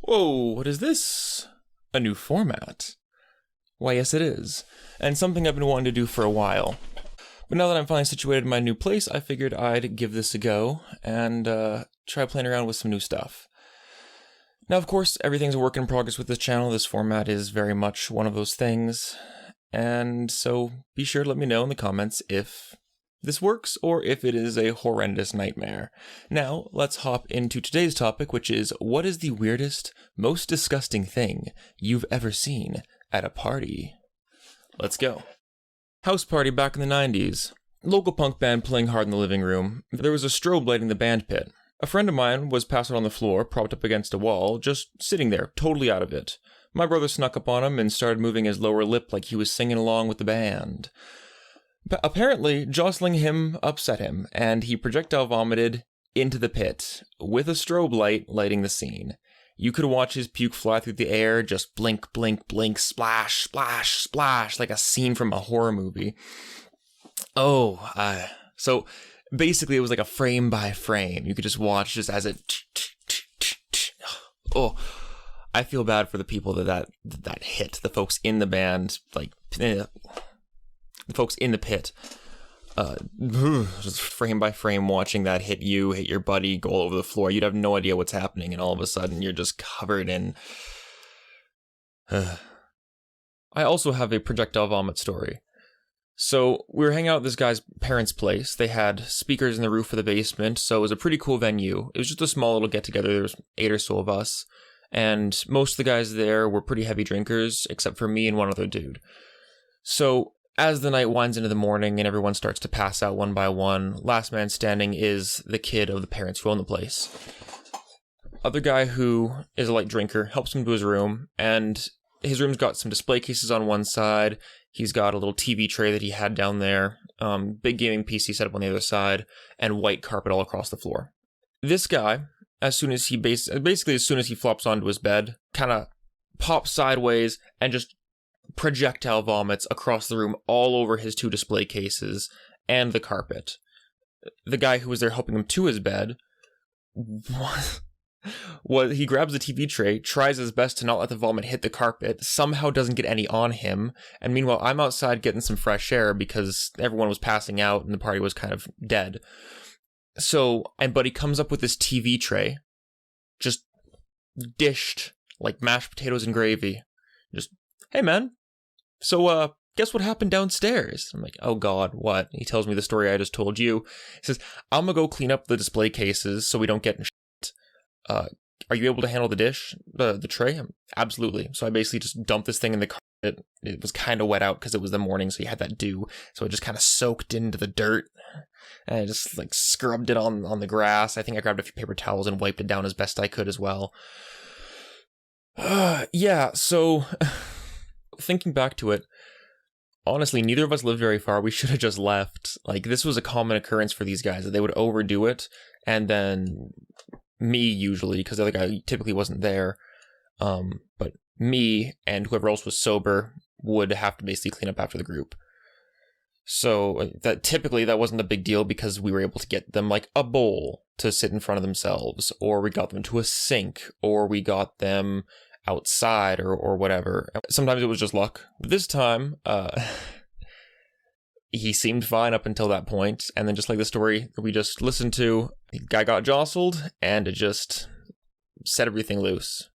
Whoa, what is this? A new format? Why, yes it is, and something I've been wanting to do for a while. But now that I'm finally situated in my new place, I figured I'd give this a go and try playing around with some new stuff. Now, of course, everything's a work in progress with this channel. This format is very much one of those things, and so be sure to let me know in the comments if this works or if it is a horrendous nightmare. Now, let's hop into today's topic, which is, what is the weirdest, most disgusting thing you've ever seen at a party? Let's go. House party back in the 90s. Local punk band playing hard in the living room. There was a strobe light in the band pit. A friend of mine was passed out on the floor, propped up against a wall, just sitting there, totally out of it. My brother snuck up on him and started moving his lower lip like he was singing along with the band. But apparently, jostling him upset him, and he projectile vomited into the pit, with a strobe light lighting the scene. You could watch his puke fly through the air, just blink, blink, blink, splash, splash, splash, like a scene from a horror movie. So basically it was like a frame by frame. You could just watch just as it... Oh, I feel bad for the people that hit, the folks in the band, like... The folks in the pit, just frame by frame watching that hit you, hit your buddy, go all over the floor. You'd have no idea what's happening, and all of a sudden you're just covered in... I also have a projectile vomit story. So we were hanging out at this guy's parents' place. They had speakers in the roof of the basement, so it was a pretty cool venue. It was just a small little get-together. There was 8 or so of us, and most of the guys there were pretty heavy drinkers, except for me and one other dude. So as the night winds into the morning and everyone starts to pass out one by one, last man standing is the kid of the parents who own the place. Other guy who is a light drinker helps him to his room, and his room's got some display cases on one side. He's got a little TV tray that he had down there, big gaming PC set up on the other side, and white carpet all across the floor. This guy, as soon as he flops onto his bed, kind of pops sideways and just projectile vomits across the room all over his 2 display cases and the carpet. The guy who was there helping him to his bed, he grabs the TV tray, tries his best to not let the vomit hit the carpet, somehow doesn't get any on him, and meanwhile I'm outside getting some fresh air because everyone was passing out and the party was kind of dead. So, and Buddy comes up with this TV tray, just dished like mashed potatoes and gravy. Just, hey man, so guess what happened downstairs? I'm like, oh god, what? He tells me the story I just told you. He says, I'm gonna go clean up the display cases so we don't get in shit. Are you able to handle the tray? Absolutely. So I basically just dumped this thing in the carpet. It was kind of wet out because it was the morning, so you had that dew. So it just kind of soaked into the dirt. And I just like scrubbed it on the grass. I think I grabbed a few paper towels and wiped it down as best I could as well. Yeah, so thinking back to it, honestly, neither of us lived very far. We should have just left. Like, this was a common occurrence for these guys, that they would overdo it, and then me, usually, because the other guy typically wasn't there, but me and whoever else was sober would have to basically clean up after the group. So that wasn't a big deal because we were able to get them like a bowl to sit in front of themselves, or we got them to a sink, or we got them outside or whatever. Sometimes it was just luck. But this time, he seemed fine up until that point, and then just like the story that we just listened to, the guy got jostled, and it just set everything loose.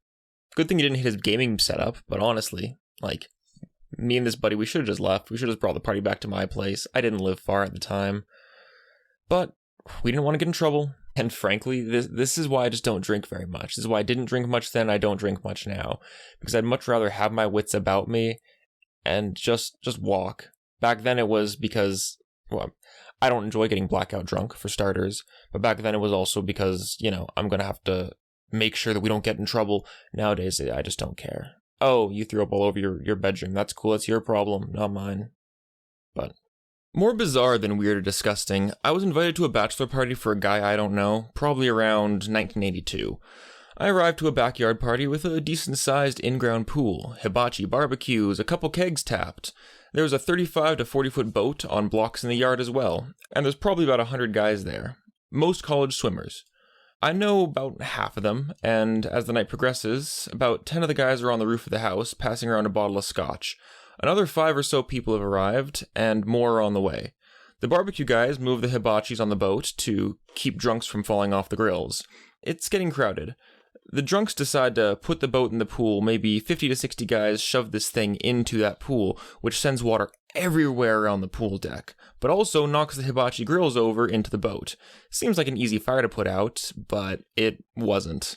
Good thing he didn't hit his gaming setup, but honestly, like, me and this buddy, we should have just left. We should have just brought the party back to my place. I didn't live far at the time, but we didn't want to get in trouble. And frankly, this is why I just don't drink very much. This is why I didn't drink much then, I don't drink much now. Because I'd much rather have my wits about me and just walk. Back then it was because, well, I don't enjoy getting blackout drunk, for starters. But back then it was also because, I'm going to have to make sure that we don't get in trouble. Nowadays, I just don't care. Oh, you threw up all over your bedroom. That's cool. That's your problem, not mine. But more bizarre than weird or disgusting, I was invited to a bachelor party for a guy I don't know, probably around 1982. I arrived to a backyard party with a decent-sized in-ground pool, hibachi barbecues, a couple kegs tapped. There was a 35 to 40-foot boat on blocks in the yard as well, and there's probably about 100 guys there. Most college swimmers. I know about half of them, and as the night progresses, about 10 of the guys are on the roof of the house, passing around a bottle of scotch. Another 5 or so people have arrived, and more are on the way. The barbecue guys move the hibachis on the boat to keep drunks from falling off the grills. It's getting crowded. The drunks decide to put the boat in the pool. Maybe 50 to 60 guys shove this thing into that pool, which sends water everywhere around the pool deck, but also knocks the hibachi grills over into the boat. Seems like an easy fire to put out, but it wasn't.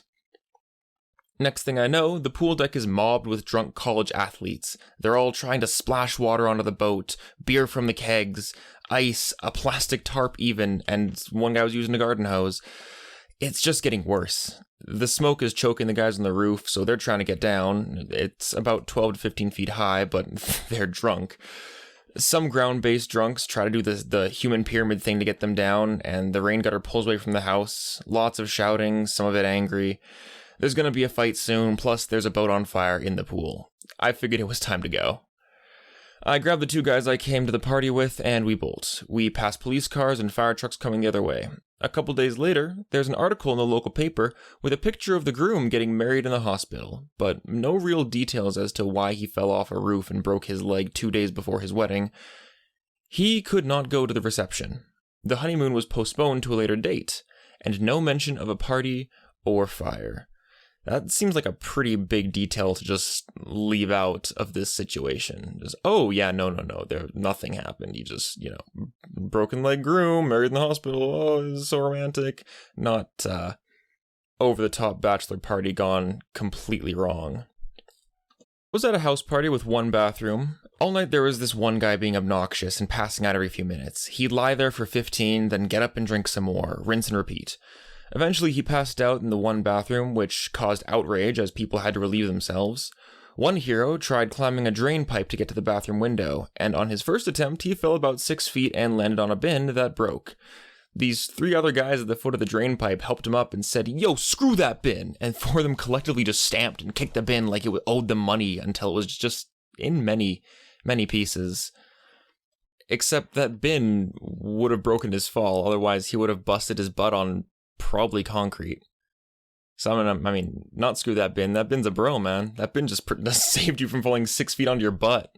Next thing I know, the pool deck is mobbed with drunk college athletes. They're all trying to splash water onto the boat, beer from the kegs, ice, a plastic tarp even, and one guy was using a garden hose. It's just getting worse. The smoke is choking the guys on the roof, so they're trying to get down. It's about 12 to 15 feet high, but they're drunk. Some ground-based drunks try to do the human pyramid thing to get them down, and the rain gutter pulls away from the house. Lots of shouting, some of it angry. There's gonna be a fight soon, plus there's a boat on fire in the pool. I figured it was time to go. I grab the 2 guys I came to the party with, and we bolt. We pass police cars and fire trucks coming the other way. A couple days later, there's an article in the local paper with a picture of the groom getting married in the hospital, but no real details as to why he fell off a roof and broke his leg 2 days before his wedding. He could not go to the reception. The honeymoon was postponed to a later date, and no mention of a party or fire. That seems like a pretty big detail to just leave out of this situation. Just, oh yeah, no, nothing happened. You just, broken leg groom, married in the hospital, oh, this is so romantic. Not, over-the-top bachelor party gone completely wrong. Was at a house party with 1 bathroom. All night there was this one guy being obnoxious and passing out every few minutes. He'd lie there for 15, then get up and drink some more, rinse and repeat. Eventually, he passed out in the 1 bathroom, which caused outrage as people had to relieve themselves. One hero tried climbing a drain pipe to get to the bathroom window, and on his first attempt, he fell about 6 feet and landed on a bin that broke. These 3 other guys at the foot of the drain pipe helped him up and said, "Yo, screw that bin!" And 4 of them collectively just stamped and kicked the bin like it owed them money until it was just in many, many pieces. Except that bin would have broken his fall, otherwise he would have busted his butt on probably concrete. So I mean, not screw that bin. That bin's a bro, man. That bin just saved you from falling 6 feet onto your butt.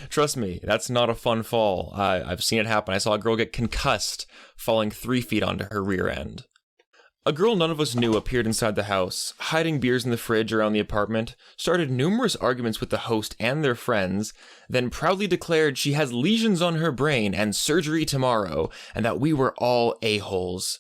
Trust me, that's not a fun fall. I've seen it happen. I saw a girl get concussed falling 3 feet onto her rear end. A girl none of us knew appeared inside the house, hiding beers in the fridge around the apartment, started numerous arguments with the host and their friends, then proudly declared she has lesions on her brain and surgery tomorrow, and that we were all a-holes.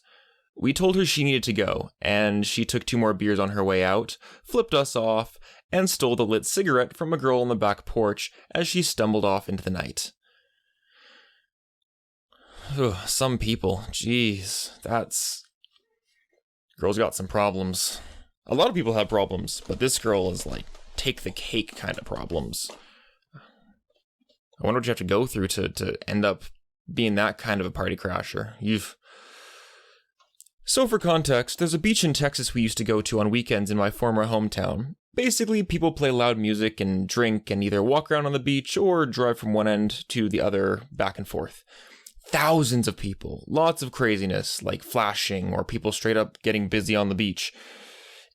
We told her she needed to go, and she took 2 more beers on her way out, flipped us off, and stole the lit cigarette from a girl on the back porch as she stumbled off into the night. Ugh, some people, jeez, girl's got some problems. A lot of people have problems, but this girl is like take the cake kind of problems. I wonder what you have to go through to end up being that kind of a party crasher. So for context, there's a beach in Texas we used to go to on weekends in my former hometown. Basically, people play loud music and drink and either walk around on the beach or drive from one end to the other back and forth. Thousands of people, lots of craziness, like flashing or people straight up getting busy on the beach.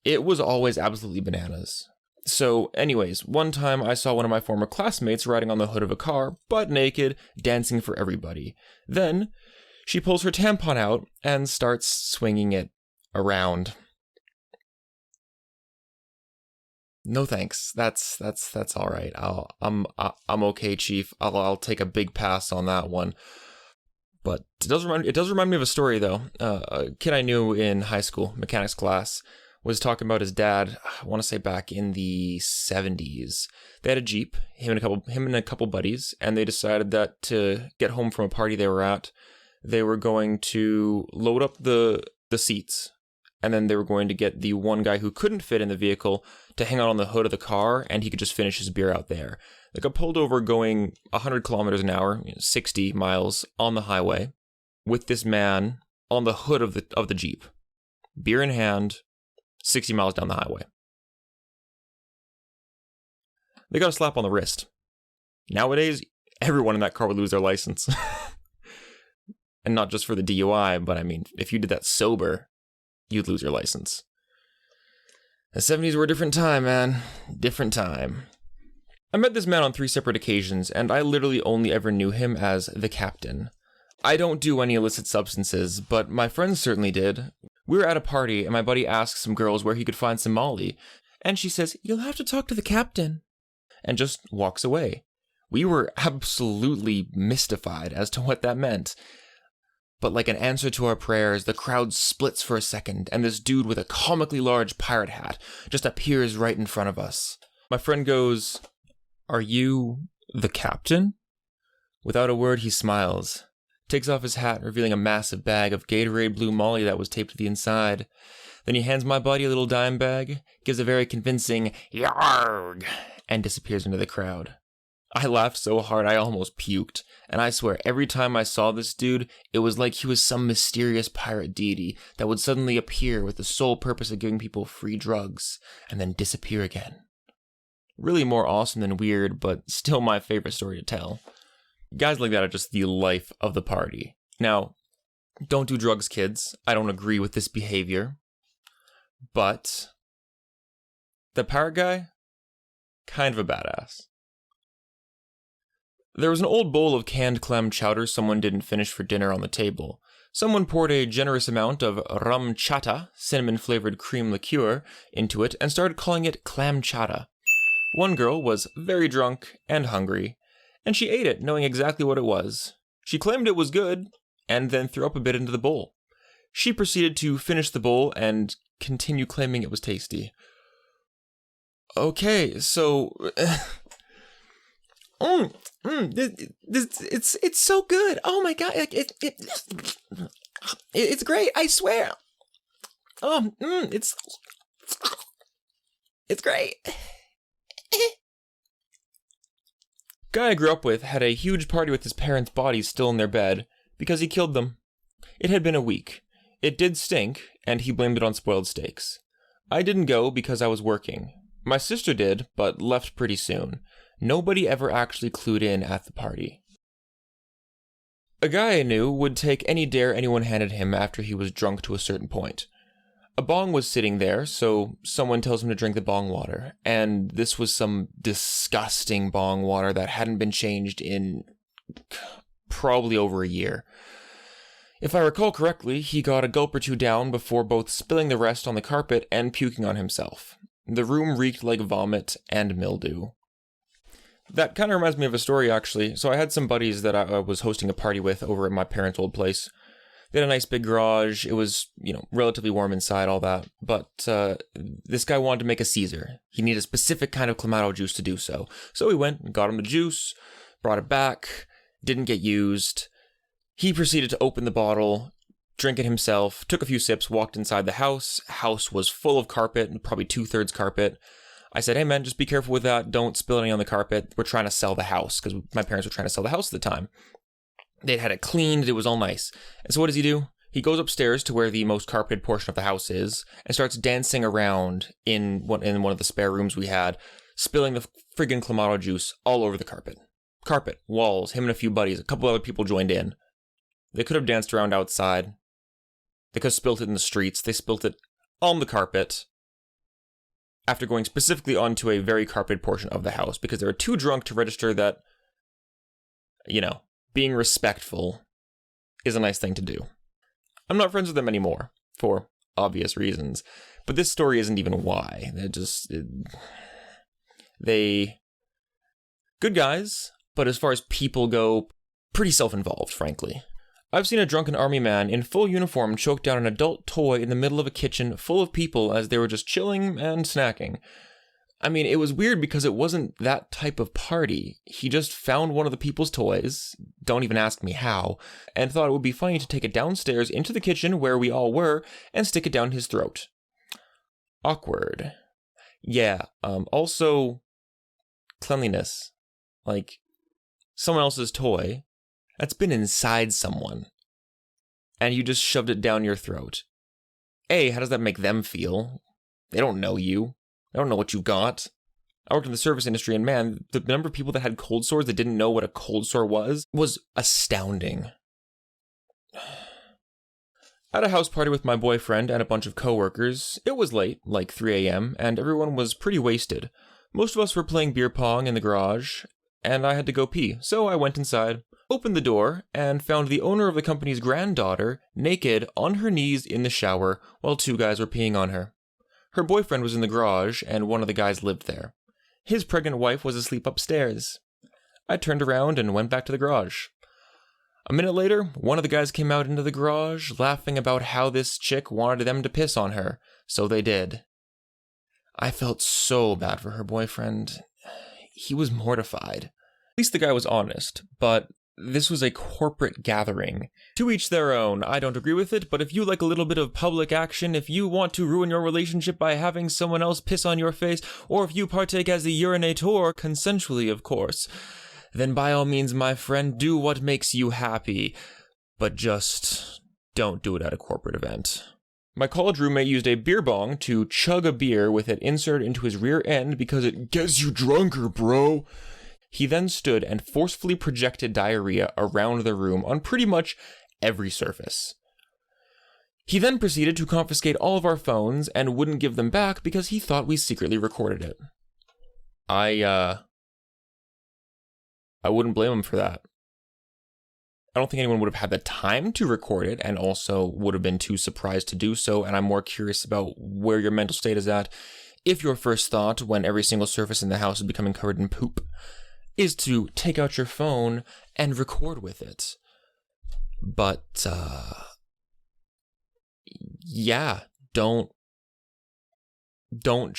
It was always absolutely bananas. So anyways, one time I saw one of my former classmates riding on the hood of a car, butt naked, dancing for everybody. Then she pulls her tampon out and starts swinging it around. No thanks. That's all right. I'm okay, Chief. I'll take a big pass on that one. But it does remind me of a story though. A kid I knew in high school, mechanics class, was talking about his dad. I want to say back in the 70s. They had a Jeep, him and a couple buddies, and they decided that to get home from a party they were at, they were going to load up the seats, and then they were going to get the one guy who couldn't fit in the vehicle to hang out on the hood of the car, and he could just finish his beer out there. They got pulled over going 100 kilometers an hour, 60 miles on the highway, with this man on the hood of the Jeep, beer in hand, 60 miles down the highway. They got a slap on the wrist. Nowadays, everyone in that car would lose their license. And not just for the DUI, but I mean, if you did that sober, you'd lose your license. The 70s were a different time, man. Different time. I met this man on 3 separate occasions, and I literally only ever knew him as the captain. I don't do any illicit substances, but my friends certainly did. We were at a party, and my buddy asked some girls where he could find some Molly, and she says, "You'll have to talk to the captain," and just walks away. We were absolutely mystified as to what that meant. But like an answer to our prayers, the crowd splits for a second, and this dude with a comically large pirate hat just appears right in front of us. My friend goes, "Are you the captain?" Without a word, he smiles, takes off his hat, revealing a massive bag of Gatorade Blue Molly that was taped to the inside. Then he hands my buddy a little dime bag, gives a very convincing "Yarg," and disappears into the crowd. I laughed so hard I almost puked, and I swear every time I saw this dude, it was like he was some mysterious pirate deity that would suddenly appear with the sole purpose of giving people free drugs, and then disappear again. Really more awesome than weird, but still my favorite story to tell. Guys like that are just the life of the party. Now, don't do drugs, kids. I don't agree with this behavior. But the pirate guy, kind of a badass. There was an old bowl of canned clam chowder someone didn't finish for dinner on the table. Someone poured a generous amount of rum chata, cinnamon-flavored cream liqueur, into it and started calling it clam chata. One girl was very drunk and hungry, and she ate it knowing exactly what it was. She claimed it was good, and then threw up a bit into the bowl. She proceeded to finish the bowl and continue claiming it was tasty. Okay, so... it's so good. Oh my god, it's great. I swear. It's great. Guy I grew up with had a huge party with his parents' bodies still in their bed because he killed them. It had been a week. It did stink, and he blamed it on spoiled steaks. I didn't go because I was working. My sister did, but left pretty soon. Nobody ever actually clued in at the party. A guy I knew would take any dare anyone handed him after he was drunk to a certain point. A bong was sitting there, so someone tells him to drink the bong water, and this was some disgusting bong water that hadn't been changed in probably over a year. If I recall correctly, he got a gulp or two down before both spilling the rest on the carpet and puking on himself. The room reeked like vomit and mildew. That kind of reminds me of a story, actually. So I had some buddies that I was hosting a party with over at my parents' old place. They had a nice big garage. It was, relatively warm inside, all that. But this guy wanted to make a Caesar. He needed a specific kind of Clamato juice to do so. So we went and got him the juice, brought it back, didn't get used. He proceeded to open the bottle, drink it himself, took a few sips, walked inside the house. House was full of carpet, probably 2/3 carpet. I said, "Hey man, just be careful with that. Don't spill any on the carpet. We're trying to sell the house," because my parents were trying to sell the house at the time. They'd had it cleaned. It was all nice. And so what does he do? He goes upstairs to where the most carpeted portion of the house is and starts dancing around in one of the spare rooms we had, spilling the friggin' Clamato juice all over the carpet. Carpet, walls, him and a few buddies. A couple other people joined in. They could have danced around outside. They could have spilt it in the streets. They spilt it on the carpet after going specifically onto a very carpeted portion of the house because they were too drunk to register that, being respectful is a nice thing to do. I'm not friends with them anymore, for obvious reasons. But this story isn't even why. They good guys, but as far as people go, pretty self-involved, frankly. I've seen a drunken army man in full uniform choke down an adult toy in the middle of a kitchen full of people as they were just chilling and snacking. I mean, it was weird because it wasn't that type of party. He just found one of the people's toys, don't even ask me how, and thought it would be funny to take it downstairs into the kitchen where we all were and stick it down his throat. Awkward. Yeah, also, cleanliness. Like, someone else's toy that's been inside someone, and you just shoved it down your throat. A, how does that make them feel? They don't know you. They don't know what you got. I worked in the service industry, and man, the number of people that had cold sores that didn't know what a cold sore was astounding. At a house party with my boyfriend and a bunch of coworkers, it was late, like 3 a.m., and everyone was pretty wasted. Most of us were playing beer pong in the garage, and I had to go pee, so I went inside, opened the door, and found the owner of the company's granddaughter naked on her knees in the shower while 2 guys were peeing on her. Her boyfriend was in the garage, and one of the guys lived there. His pregnant wife was asleep upstairs. I turned around and went back to the garage. A minute later, one of the guys came out into the garage, laughing about how this chick wanted them to piss on her, so they did. I felt so bad for her boyfriend. He was mortified. At least the guy was honest, but this was a corporate gathering. To each their own. I don't agree with it, but if you like a little bit of public action, if you want to ruin your relationship by having someone else piss on your face, or if you partake as the urinator, consensually of course, then by all means, my friend, do what makes you happy. But just don't do it at a corporate event. My college roommate used a beer bong to chug a beer with it inserted into his rear end because it gets you drunker, bro. He then stood and forcefully projected diarrhea around the room on pretty much every surface. He then proceeded to confiscate all of our phones and wouldn't give them back because he thought we secretly recorded it. I wouldn't blame him for that. I don't think anyone would have had the time to record it and also would have been too surprised to do so, and I'm more curious about where your mental state is at if your first thought, when every single surface in the house is becoming covered in poop, is to take out your phone and record with it. But, yeah, don't butt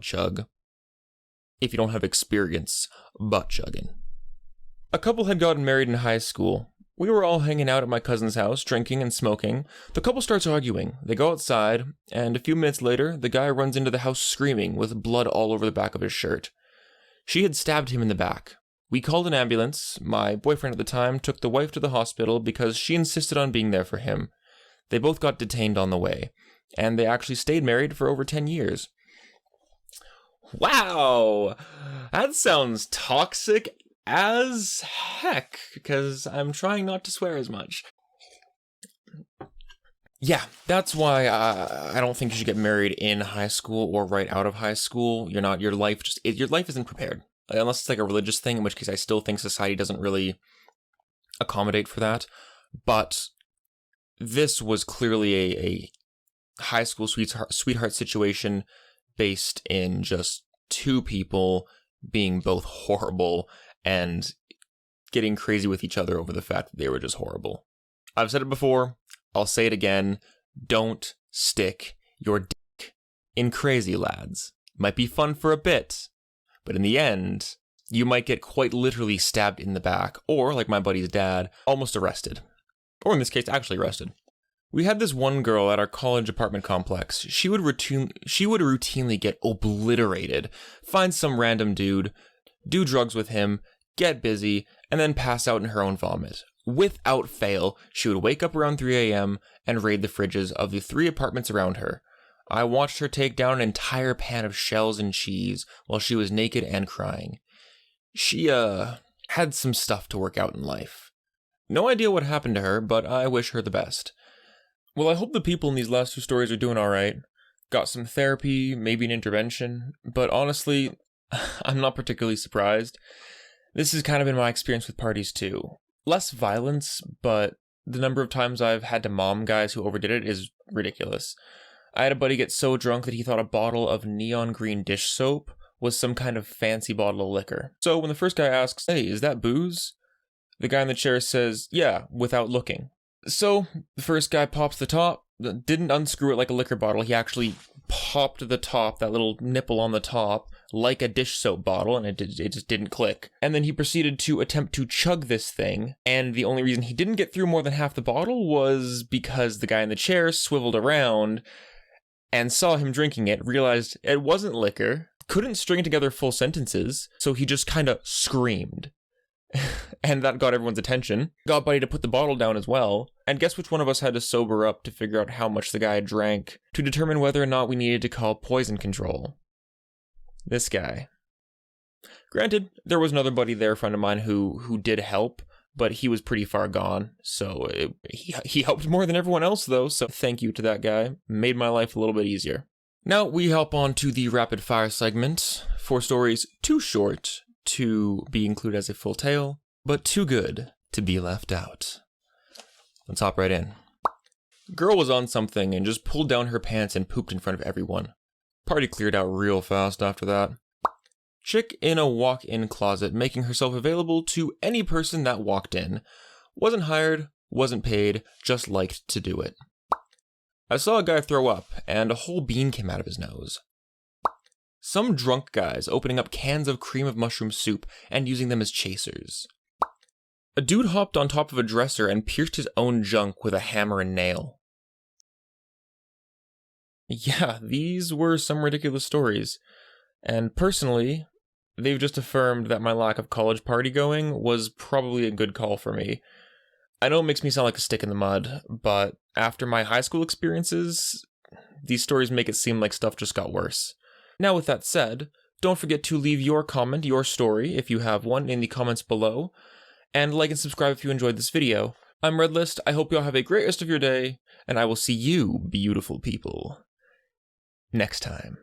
chug if you don't have experience butt chugging. A couple had gotten married in high school. We were all hanging out at my cousin's house, drinking and smoking. The couple starts arguing. They go outside, and a few minutes later, the guy runs into the house screaming with blood all over the back of his shirt. She had stabbed him in the back. We called an ambulance. My boyfriend at the time took the wife to the hospital because she insisted on being there for him. They both got detained on the way, and they actually stayed married for over 10 years. Wow! That sounds toxic as heck, because I'm trying not to swear as much. Yeah, that's why I don't think you should get married in high school or right out of high school. Your life isn't prepared. Unless it's like a religious thing, in which case I still think society doesn't really accommodate for that. But this was clearly a high school sweetheart situation based in just 2 people being both horrible and getting crazy with each other over the fact that they were just horrible. I've said it before, I'll say it again, don't stick your dick in crazy lads. Might be fun for a bit, but in the end, you might get quite literally stabbed in the back, or, like my buddy's dad, almost arrested. Or in this case, actually arrested. We had this one girl at our college apartment complex. She would routinely get obliterated, find some random dude, do drugs with him, get busy, and then pass out in her own vomit. Without fail, she would wake up around 3 a.m. and raid the fridges of the 3 apartments around her. I watched her take down an entire pan of shells and cheese while she was naked and crying. She, had some stuff to work out in life. No idea what happened to her, but I wish her the best. Well, I hope the people in these last 2 stories are doing alright. Got some therapy, maybe an intervention, but honestly, I'm not particularly surprised. This has kind of been my experience with parties too. Less violence, but the number of times I've had to mom guys who overdid it is ridiculous. I had a buddy get so drunk that he thought a bottle of neon green dish soap was some kind of fancy bottle of liquor. So when the first guy asks, "Hey, is that booze?" the guy in the chair says, "Yeah," without looking. So the first guy pops the top, didn't unscrew it like a liquor bottle, he actually popped the top, that little nipple on the top, like a dish soap bottle, and it just didn't click. And then he proceeded to attempt to chug this thing, and the only reason he didn't get through more than half the bottle was because the guy in the chair swiveled around and saw him drinking it, realized it wasn't liquor, couldn't string together full sentences, so he just kind of screamed. And that got everyone's attention. Got Buddy to put the bottle down as well. And guess which one of us had to sober up to figure out how much the guy drank to determine whether or not we needed to call poison control? This guy. Granted, there was another buddy there, a friend of mine, who did help, but he was pretty far gone, so he helped more than everyone else, though, so thank you to that guy. Made my life a little bit easier. Now we hop on to the rapid fire segment. 4 stories too short to be included as a full tale, but too good to be left out. Let's hop right in. Girl was on something and just pulled down her pants and pooped in front of everyone. Party cleared out real fast after that. Chick in a walk-in closet making herself available to any person that walked in. Wasn't hired, wasn't paid, just liked to do it. I saw a guy throw up and a whole bean came out of his nose. Some drunk guys opening up cans of cream of mushroom soup and using them as chasers. A dude hopped on top of a dresser and pierced his own junk with a hammer and nail. Yeah, these were some ridiculous stories, and personally, they've just affirmed that my lack of college party going was probably a good call for me. I know it makes me sound like a stick in the mud, but after my high school experiences, these stories make it seem like stuff just got worse. Now with that said, don't forget to leave your comment, your story, if you have one, in the comments below, and like and subscribe if you enjoyed this video. I'm ReddList, I hope you all have a great rest of your day, and I will see you, beautiful people, next time.